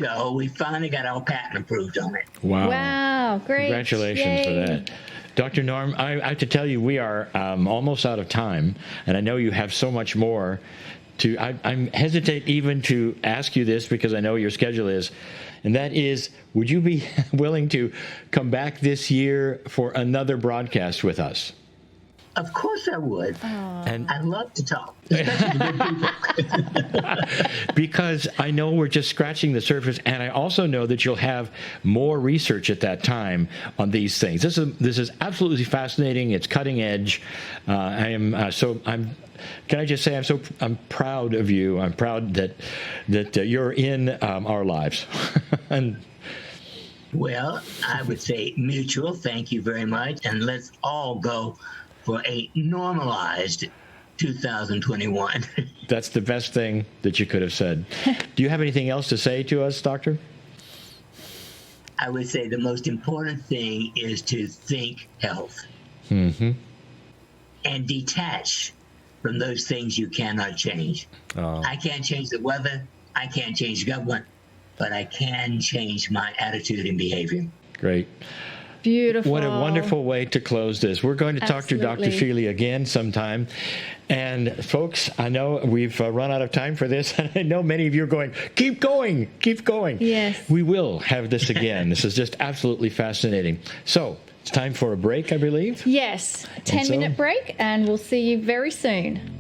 ago, we finally got our patent approved on it. Wow. Wow, great. Congratulations Yay. for that. Dr. Norm, I have to tell you, we are almost out of time, and I know you have so much more to. I hesitate even to ask you this because I know your schedule is, and that is, would you be willing to come back this year for another broadcast with us? Of course I would. And I love to talk, especially to good people. because I know we're just scratching the surface, and I also know that you'll have more research at that time on these things. This is absolutely fascinating. It's cutting edge. Can I just say I'm proud of you. I'm proud that you're in our lives. And Well, I would say mutual. Thank you very much, and let's all go for a normalized 2021. that's the best thing that you could have said. Do you have anything else to say to us, Doctor? I would say the most important thing is to think health Mm-hmm. and detach from those things you cannot change. I can't change the weather. I can't change government, but I can change my attitude and behavior. Great. Beautiful. What a wonderful way to close this. We're going to talk to Dr. Absolutely. Feely again sometime. And folks, I know we've run out of time for this. And I know many of you are going, keep going, keep going. Yes. We will have this again. This is just absolutely fascinating. So it's time for a break, I believe. Yes, 10-minute break, and we'll see you very soon.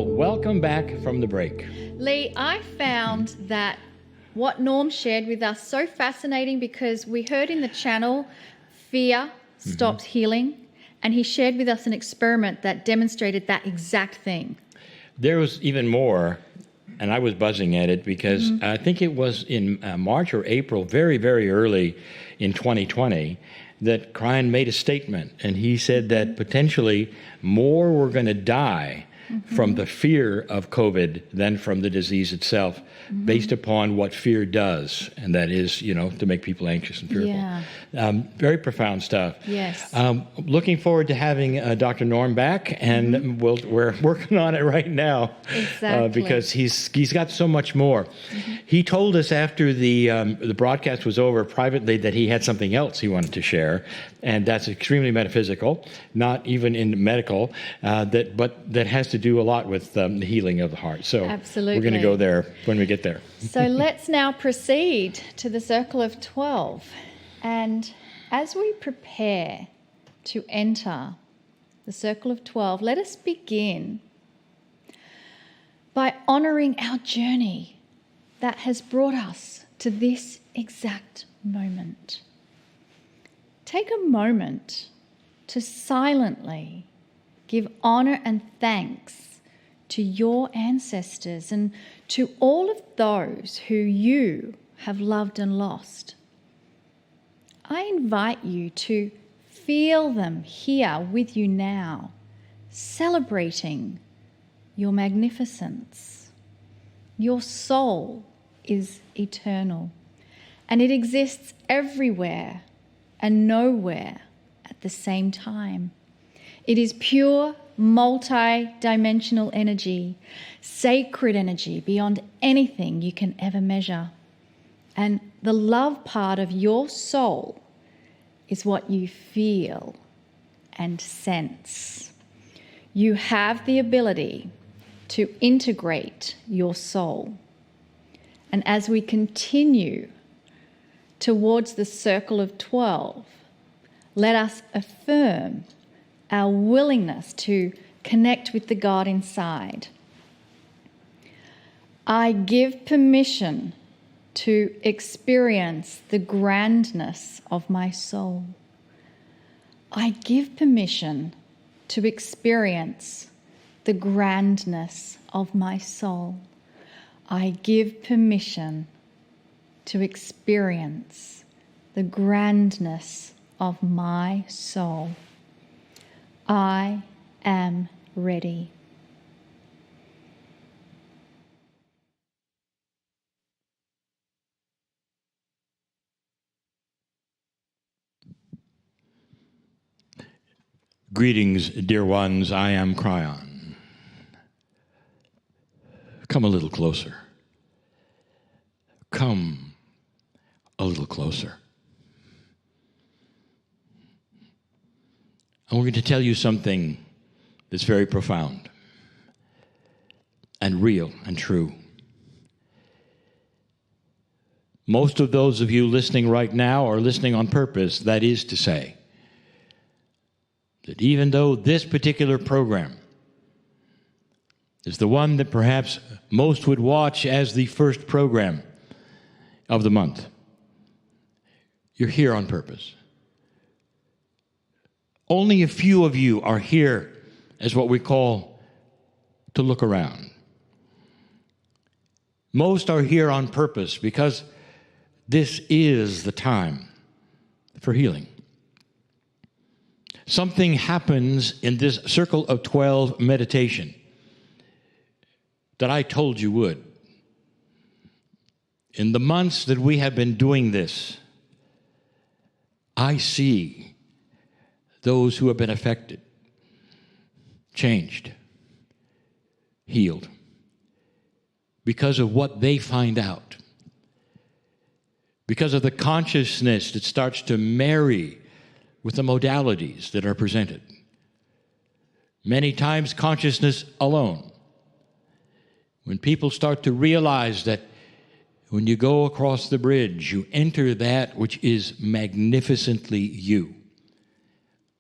Well, welcome back from the break. Lee, I found that what Norm shared with us so fascinating, because we heard in the channel fear stops healing, and he shared with us an experiment that demonstrated that exact thing. There was even more, and I was buzzing at it because I think it was in March or April, very, very early in 2020, that Kryon made a statement, and he said that potentially more were going to die from the fear of COVID than from the disease itself, based upon what fear does, and that is, to make people anxious and fearful. Yeah. Very profound stuff. Yes. Looking forward to having Dr. Norm back, and we're working on it right now. Exactly. Because he's got so much more. He told us after the broadcast was over privately that he had something else he wanted to share, and that's extremely metaphysical, not even in medical, but that has to do a lot with the healing of the heart. So absolutely, we're going to go there when we get there. So let's now proceed to the circle of 12. And as we prepare to enter the circle of 12, let us begin by honoring our journey that has brought us to this exact moment. Take a moment to silently give honor and thanks to your ancestors and to all of those who you have loved and lost. I invite you to feel them here with you now, celebrating your magnificence. Your soul is eternal, and it exists everywhere and nowhere at the same time. It is pure, multi-dimensional energy, sacred energy beyond anything you can ever measure. And the love part of your soul is what you feel and sense. You have the ability to integrate your soul. And as we continue towards the circle of 12, let us affirm our willingness to connect with the God inside. I give permission to experience the grandness of my soul. I give permission to experience the grandness of my soul. I give permission to experience the grandness of my soul. I am ready. Greetings, dear ones. I am Kryon. Come a little closer. Come a little closer. And we're going to tell you something that's very profound and real and true. Most of those of you listening right now are listening on purpose. That is to say, that even though this particular program is the one that perhaps most would watch as the first program of the month, you're here on purpose. Only a few of you are here as what we call to look around. Most are here on purpose because this is the time for healing. Something happens in this circle of 12 meditation that I told you would. In the months that we have been doing this, I see those who have been affected, changed, healed, because of what they find out, because of the consciousness that starts to marry with the modalities that are presented. Many times consciousness alone. When people start to realize that when you go across the bridge, you enter that which is magnificently you.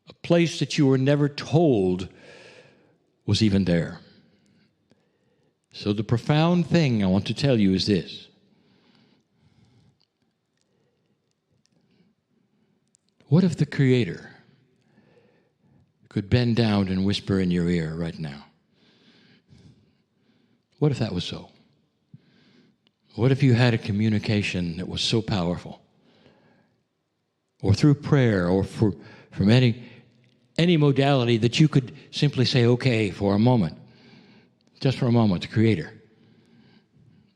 A place that you were never told was even there. So the profound thing I want to tell you is this. What if the Creator could bend down and whisper in your ear right now? What if that was so? What if you had a communication that was so powerful? Or through prayer, or from any modality that you could simply say, okay, for a moment, just for a moment, the Creator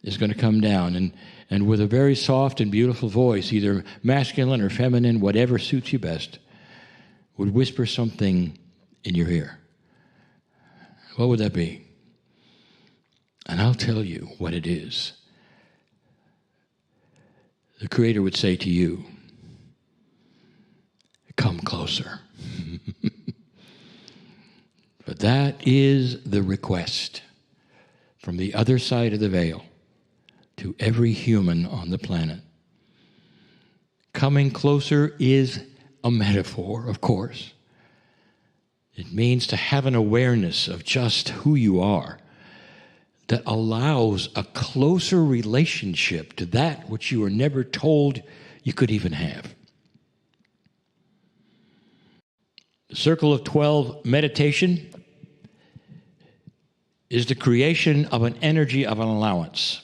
is going to come down and with a very soft and beautiful voice, either masculine or feminine, whatever suits you best, would whisper something in your ear. What would that be? And I'll tell you what it is. The Creator would say to you, come closer. But that is the request from the other side of the veil to every human on the planet. Coming closer is a metaphor, of course. It means to have an awareness of just who you are that allows a closer relationship to that which you were never told you could even have. The Circle of 12 meditation is the creation of an energy of an allowance.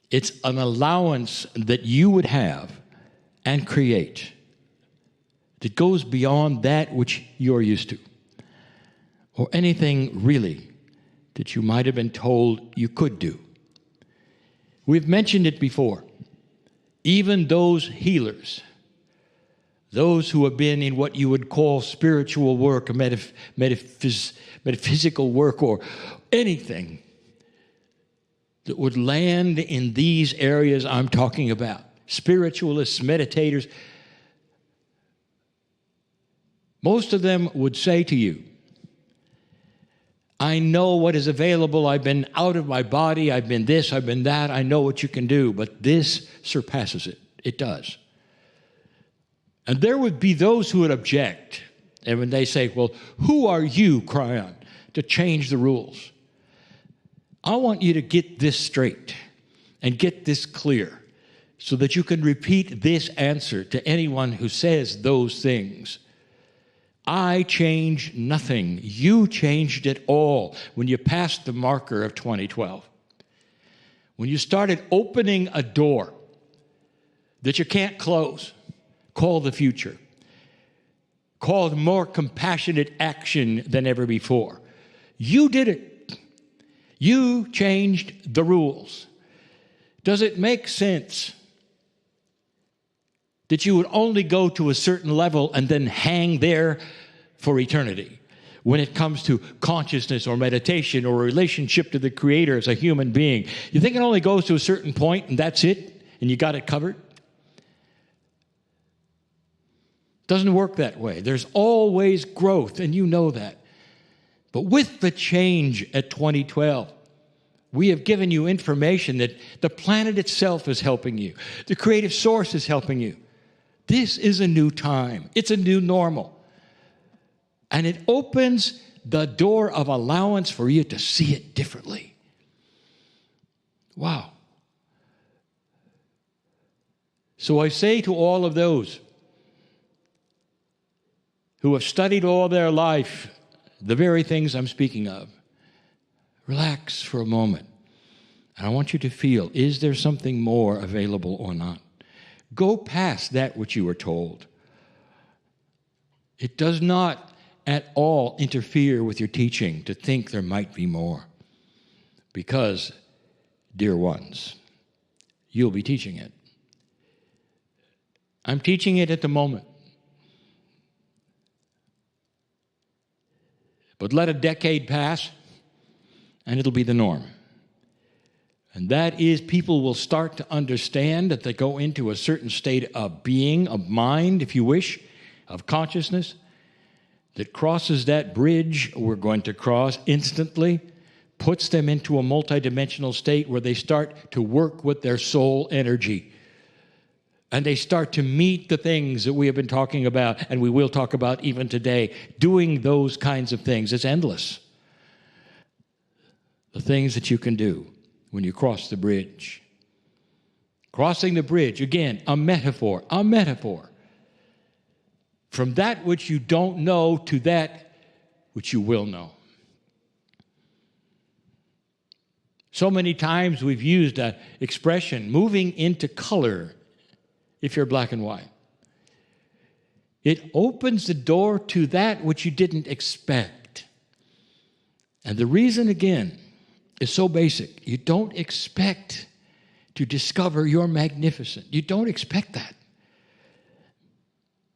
It's an allowance that you would have and create that goes beyond that which you're used to, or anything really that you might have been told you could do. We've mentioned it before. Even those healers, those who have been in what you would call spiritual work, metaphysical work, or anything that would land in these areas I'm talking about, spiritualists, meditators, most of them would say to you, I know what is available. I've been out of my body. I've been this. I've been that. I know what you can do. But this surpasses it. It does. And there would be those who would object. And when they say, well, who are you, Kryon, to change the rules? I want you to get this straight and get this clear so that you can repeat this answer to anyone who says those things. I changed nothing. You changed it all when you passed the marker of 2012. When you started opening a door that you can't close, called the future, called more compassionate action than ever before. You did it. You changed the rules. Does it make sense that you would only go to a certain level and then hang there for eternity when it comes to consciousness or meditation or a relationship to the Creator as a human being? You think it only goes to a certain point and that's it and you got it covered? Doesn't work that way. There's always growth, and you know that. But with the change at 2012, we have given you information that the planet itself is helping you. The creative source is helping you. This is a new time. It's a new normal. And it opens the door of allowance for you to see it differently. Wow. So I say to all of those who have studied all their life the very things I'm speaking of, relax for a moment. And I want you to feel, is there something more available or not? Go past that which you were told. It does not at all interfere with your teaching to think there might be more. Because, dear ones, you'll be teaching it. I'm teaching it at the moment. But let a decade pass, and it'll be the norm. And that is, people will start to understand that they go into a certain state of being, of mind, if you wish, of consciousness, that crosses that bridge we're going to cross instantly, puts them into a multidimensional state where they start to work with their soul energy. And they start to meet the things that we have been talking about, and we will talk about even today, doing those kinds of things. It's endless. the things that you can do when you cross the bridge. Crossing the bridge, again, a metaphor. From that which you don't know to that which you will know. So many times we've used an expression, moving into color, if you're black and white. It opens the door to that which you didn't expect. And the reason, again, is so basic. You don't expect to discover you're magnificent. You don't expect that.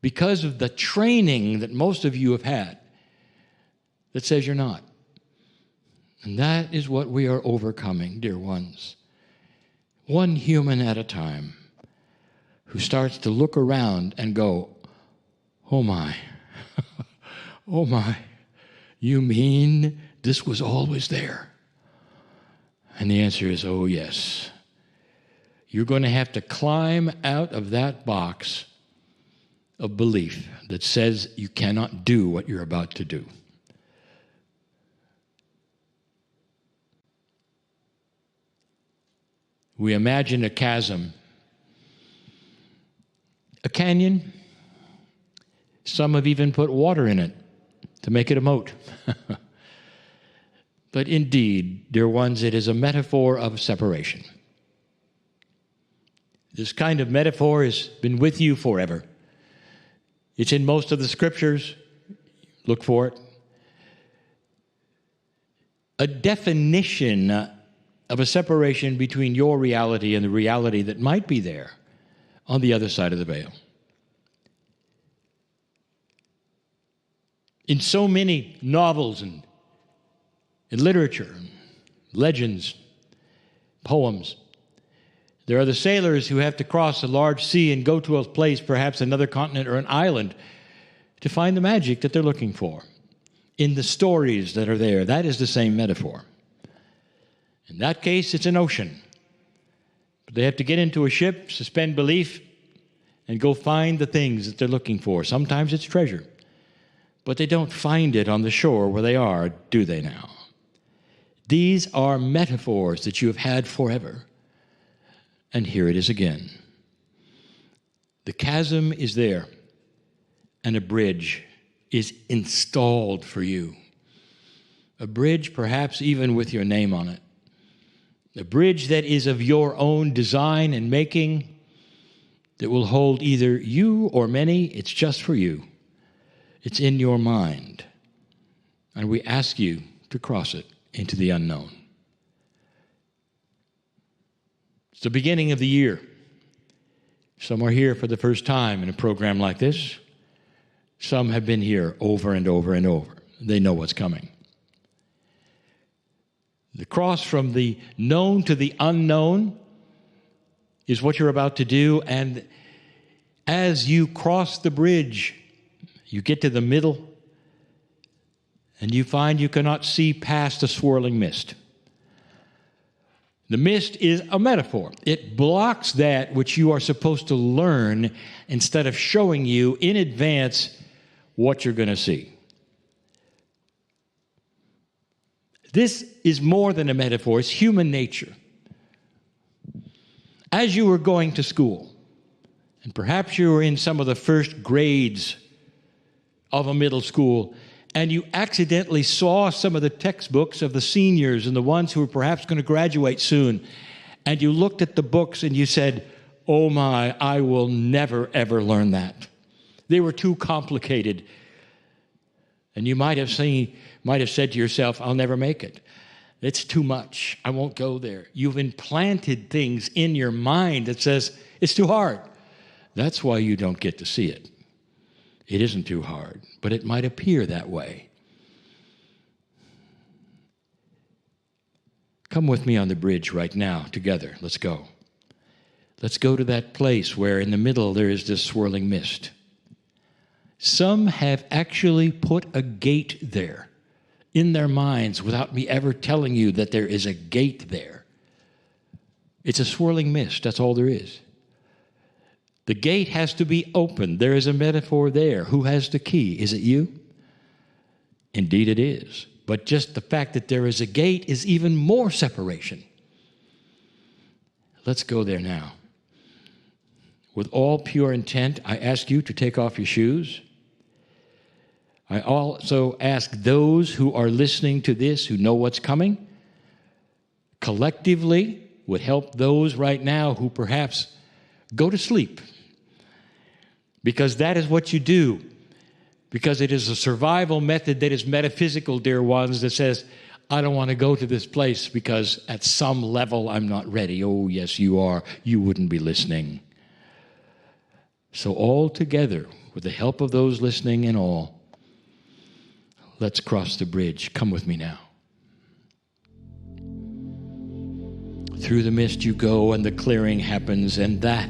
Because of the training that most of you have had that says you're not. And that is what we are overcoming, dear ones. One human at a time who starts to look around and go, oh my, oh my, you mean this was always there? And the answer is, oh yes. You're going to have to climb out of that box of belief that says you cannot do what you're about to do. We imagine a chasm, a canyon. Some have even put water in it to make it a moat. But indeed, dear ones, it is a metaphor of separation. This kind of metaphor has been with you forever. It's in most of the scriptures. Look for it. A definition of a separation between your reality and the reality that might be there on the other side of the veil. In so many novels and in literature, legends, poems, there are the sailors who have to cross a large sea and go to a place, perhaps another continent or an island, to find the magic that they're looking for. In the stories that are there, that is the same metaphor. In that case, it's an ocean. But they have to get into a ship, suspend belief, and go find the things that they're looking for. Sometimes it's treasure. But they don't find it on the shore where they are, do they now? These are metaphors that you have had forever. And here it is again. The chasm is there, and a bridge is installed for you. A bridge perhaps even with your name on it. A bridge that is of your own design and making, that will hold either you or many. It's just for you. It's in your mind. And we ask you to cross it into the unknown. It's the beginning of the year. Some are here for the first time in a program like this. Some have been here over and over and over. They know what's coming. The cross from the known to the unknown is what you're about to do. And as you cross the bridge, you get to the middle, and you find you cannot see past the swirling mist. The mist is a metaphor. It blocks that which you are supposed to learn instead of showing you in advance what you're going to see. This is more than a metaphor. It's human nature. As you were going to school, and perhaps you were in some of the first grades of a middle school, and you accidentally saw some of the textbooks of the seniors and the ones who were perhaps going to graduate soon, and you looked at the books and you said, oh my, I will never, ever learn that. They were too complicated. And you might have said to yourself, I'll never make it. It's too much. I won't go there. You've implanted things in your mind that says, it's too hard. That's why you don't get to see it. It isn't too hard, but it might appear that way. Come with me on the bridge right now, together. Let's go. Let's go to that place where in the middle there is this swirling mist. Some have actually put a gate there in their minds without me ever telling you that there is a gate there. It's a swirling mist. That's all there is. The gate has to be opened. There is a metaphor there. Who has the key? Is it you? Indeed it is. But just the fact that there is a gate is even more separation. Let's go there now. With all pure intent, I ask you to take off your shoes. I also ask those who are listening to this, who know what's coming, collectively would help those right now who perhaps go to sleep. Because that is what you do. Because it is a survival method that is metaphysical, dear ones, that says, I don't want to go to this place because at some level I'm not ready. Oh, yes, you are. You wouldn't be listening. So all together, with the help of those listening and all, let's cross the bridge. Come with me now. Through the mist you go, and the clearing happens, and that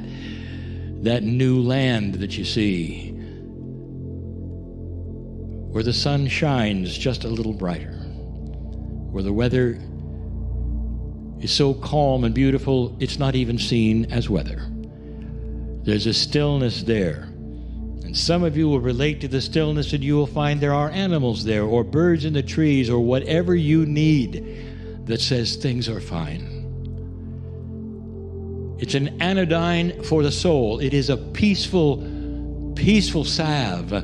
new land that you see, where the sun shines just a little brighter, where the weather is so calm and beautiful, it's not even seen as weather. There's a stillness there. And some of you will relate to the stillness, and you will find there are animals there, or birds in the trees, or whatever you need that says things are fine. It's an anodyne for the soul. It is a peaceful salve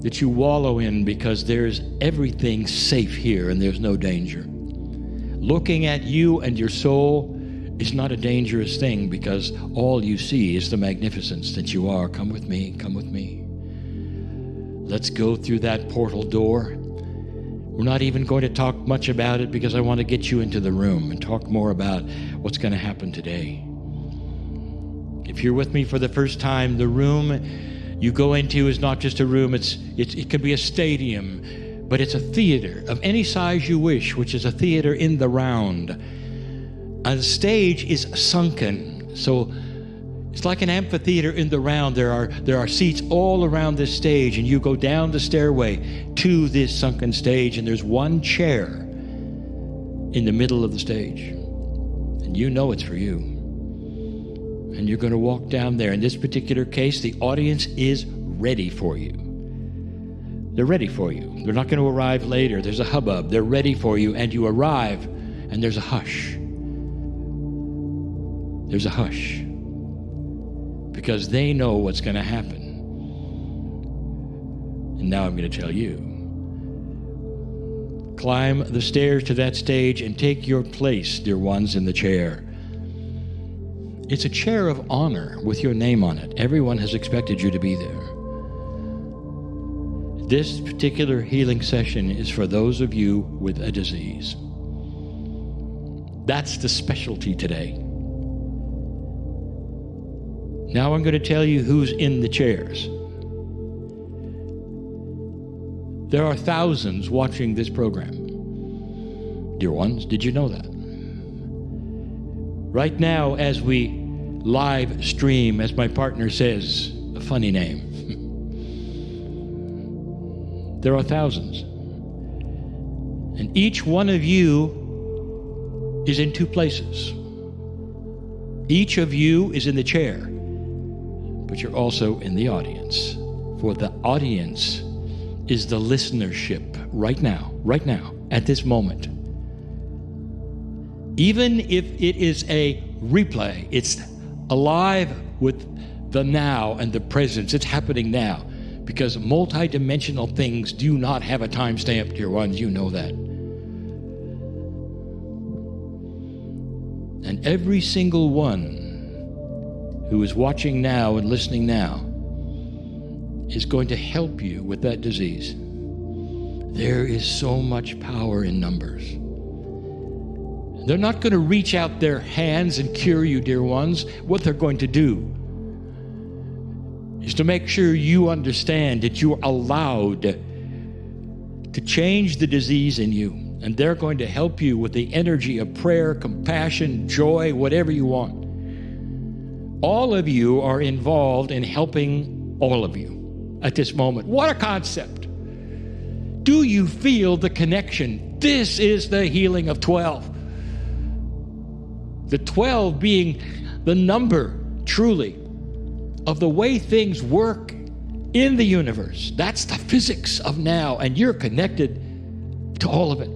that you wallow in, because there's everything safe here and there's no danger. Looking at you and your soul is not a dangerous thing, because all you see is the magnificence that you are. Come with me, come with me. Let's go through that portal door. We're not even going to talk much about it, because I want to get you into the room and talk more about what's going to happen today. If you're with me for the first time, the room you go into is not just a room. It could be a stadium, but it's a theater of any size you wish, which is a theater in the round. A stage is sunken, so it's like an amphitheater in the round. There are seats all around this stage, and you go down the stairway to this sunken stage, and there's one chair in the middle of the stage, and you know it's for you. And you're going to walk down there. In this particular case, the audience is ready for you. They're ready for you. They're not going to arrive later. There's a hubbub. They're ready for you, and you arrive, and there's a hush. There's a hush. Because they know what's going to happen. And now I'm going to tell you. Climb the stairs to that stage and take your place, dear ones, in the chair. It's a chair of honor with your name on it. Everyone has expected you to be there. This particular healing session is for those of you with a disease. That's the specialty today. Now I'm going to tell you who's in the chairs. There are thousands watching this program. Dear ones, did you know that? Right now, as we live stream, as my partner says, a funny name, there are thousands. And each one of you is in two places. Each of you is in the chair, but you're also in the audience. For the audience is the listenership right now, at this moment. Even if it is a replay, it's alive with the now and the presence. It's happening now, because multidimensional things do not have a timestamp, dear ones. You know that. And every single one who is watching now and listening now is going to help you with that disease. There is so much power in numbers. They're not going to reach out their hands and cure you, dear ones. What they're going to do is to make sure you understand that you're allowed to change the disease in you. And they're going to help you with the energy of prayer, compassion, joy, whatever you want. All of you are involved in helping all of you at this moment. What a concept. Do you feel the connection? This is the healing of 12. The 12 being the number, truly, of the way things work in the universe. That's the physics of now, and you're connected to all of it.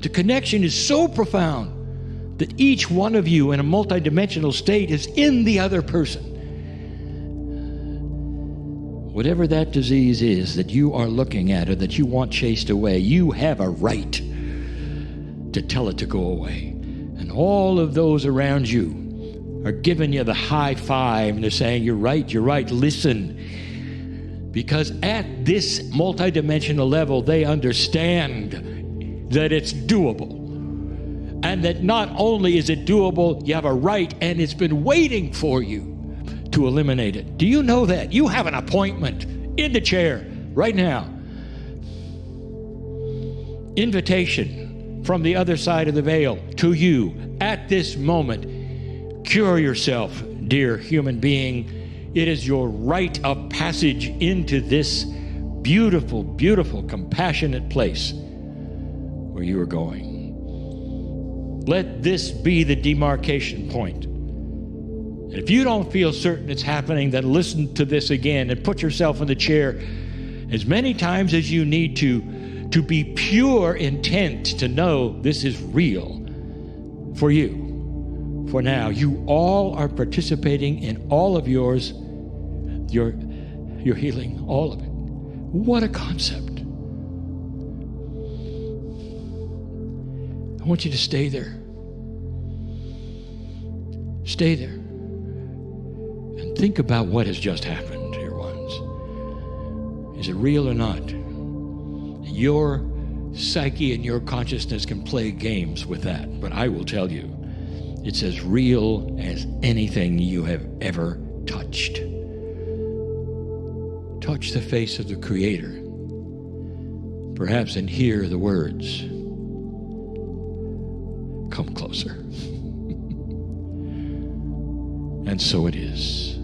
The connection is so profound that each one of you in a multidimensional state is in the other person. Whatever that disease is that you are looking at or that you want chased away, you have a right to tell it to go away. And all of those around you are giving you the high five and they're saying, you're right, listen. Because at this multidimensional level, they understand that it's doable. And that not only is it doable, you have a right, and it's been waiting for you to eliminate it. Do you know that? You have an appointment in the chair right now. Invitation from the other side of the veil to you at this moment. Cure yourself, dear human being. It is your rite of passage into this beautiful, beautiful, compassionate place where you are going. Let this be the demarcation point. And if you don't feel certain it's happening, then listen to this again and put yourself in the chair as many times as you need to be pure intent to know this is real for you. For now, you all are participating in all of yours, your healing, all of it. What a concept. I want you to stay there. Stay there. And think about what has just happened, dear ones. Is it real or not? Your psyche and your consciousness can play games with that, but I will tell you, it's as real as anything you have ever touched. Touch the face of the Creator, perhaps, and hear the words, "Come closer." And so it is.